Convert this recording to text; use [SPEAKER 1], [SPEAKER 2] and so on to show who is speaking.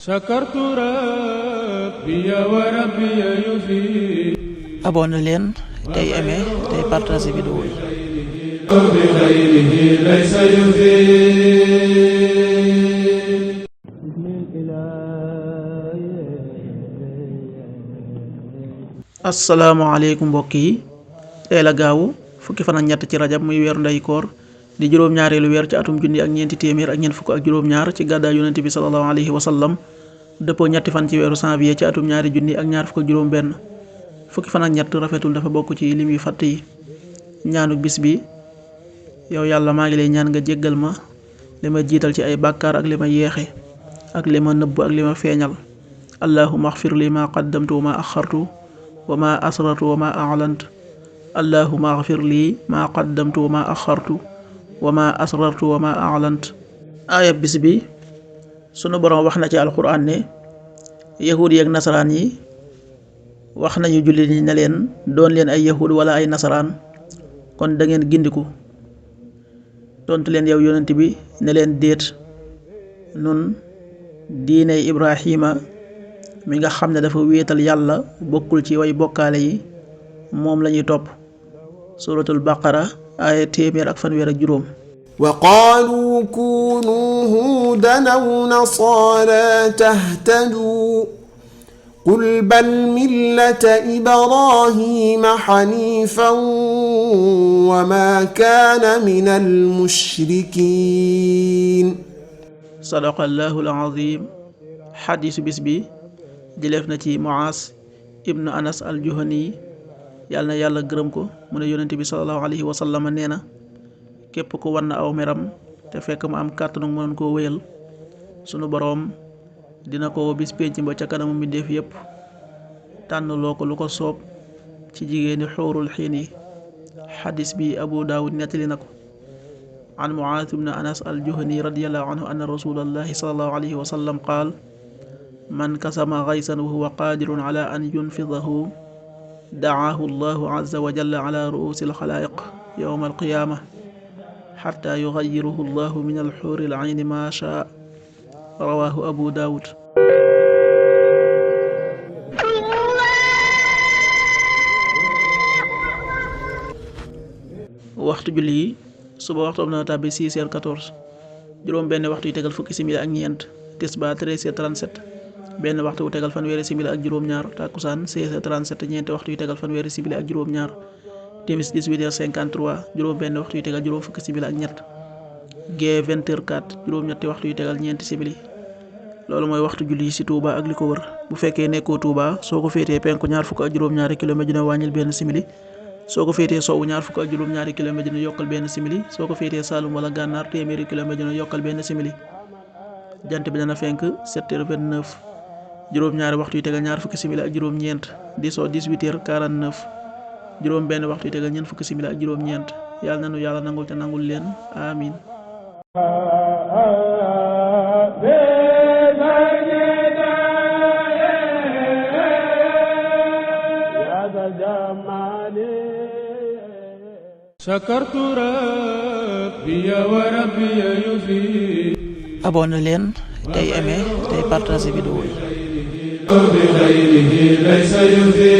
[SPEAKER 1] sakartu rabbi wa rabbi yufi.
[SPEAKER 2] abonné leen tey aimé tey partagé vidéo yi.
[SPEAKER 1] bi xayrihi laysa yufi.
[SPEAKER 2] asalaamaaleykum mbokk yi tey la gaawu fukki fan ak ñett ci rajab muy weeru ndey koor di juróom-ñaareelu weer ci atum junni ak ñeenti téeméer ak ñeent fukk ak juróom-ñaar ci gàddaay yonent bi sallallahu alayhi wa sallam dëppoo ñetti fan ci weeru janvier ci atum ñaari junni ak ñaar fukk ak juróom-benn fukki fan ak ñett rafetul dafa bokk ci lim yu fàtt yi. ñaanu bis bi yow yàlla maa ngi lay ñaan nga jéggal ma li ma jiital ci ay bàkkaar ak li ma yeexe ak li ma nëbb ak li ma feeñal. allahumma axfir li ma qaddamtu wa ma axartu wa ma asrartu wa ma a'lantu. allahumma axfir li ma qaddamtu wa ma axartu wa ma asrartu wa ma a'lantu. aaya bis bi sunu boroom wax na ci alquran ne yahud yi ak nasaraan yi wax nañu jullit ñi ne leen doon leen ay yahud wala ay nasaraan kon da ngeen gindiku. tontu leen yow yonent bi ne leen déet, nun diiney Ibrahima mi nga xam ne dafa wéetal yàlla bokkul ci way bokkaale yi moom lañuy topp. suratul baqara aaya 100
[SPEAKER 3] wa qaalu kuunu huudan aw nasaara tahtaduu qul bal millata ibrahima xaniifan wa maa kaana minal mushrikiin.
[SPEAKER 2] sadaqallaahu al-aziim. xadiisu bis bi jëleef na ci Muaas ibnu Anas al-Juhani yàlla na yàlla gërëm ko mu ne yonent bi sallallahu alayhi wa sallam nee na képp ku wan na aw meram te fekk mu am kàttanu mënoon koo wéyal sunu boroom dina ko bis pénc ba ca kanamu mbindéef yépp tànn loo ko lu ko soob ci jigéeni xuurul xiin yi. xadis bi Abu Daawud nettali na ko an Muaaz ibn Anas al-Juhani radiyallahu anhu anna rasulallahi sallallahu alayhi wa sallam qaal man kasama gaysan wa huwa qaadirun ala an yunfidahu da'aahu allahu azza wa jalla ala ru'uusi al-xalaa'iq yawma al-qiyaama xataa yuxayyiruhu allahu min al-xuuri al-ayni maa shaa. rawaahu Abu Daawud. waxtu julli yi suba waxtu am na tàbbi 6h14 juróom benn waxtu yu tegal fukki simili ak ñeent. tisbaar 13h37 benn waxtu wu tegal fanweeri simili ak juróom-ñaar. takkusaan 16h37 ñeenti waxtu yu tegal fanweeri simili ak juróom-ñaar. timis 18h53 juróom benn waxtu yu tegal juróom fukki simili ak ñett. gee 20h04 juróom-ñetti waxtu yu tegal ñeenti simili. loolu mooy waxtu julli yi ci Touba ak li ko wër. bu fekkee nekkoo Touba soo ko féetee penku ñaar fukk ak juróom-ñaari kilomètre dina wàññil benn simili. soo ko féetee sowwu ñaar fukk ak juróom-ñaari kilomètre dina yokkal benn simili. soo ko féetee Saalum wala Gànnaar téeméeri kilomètre dina yokkal benn simili. jant bi dana fenk 7h29 juróom-ñaari waxtu yu tegal ñaar fukki simili ak juróom-ñeent. di soo 18h49 juróom benn waxtu yu tegal ñeent fukki simili ak juróom-ñeent. yàlla nanu yàlla nangul te nangul leen amin.
[SPEAKER 1] sakartu rabbi wa rabbi yufi.
[SPEAKER 2] abonné leen tey aimé tey partagé vidéo yi.
[SPEAKER 1] bi xayrihi laysa yufi.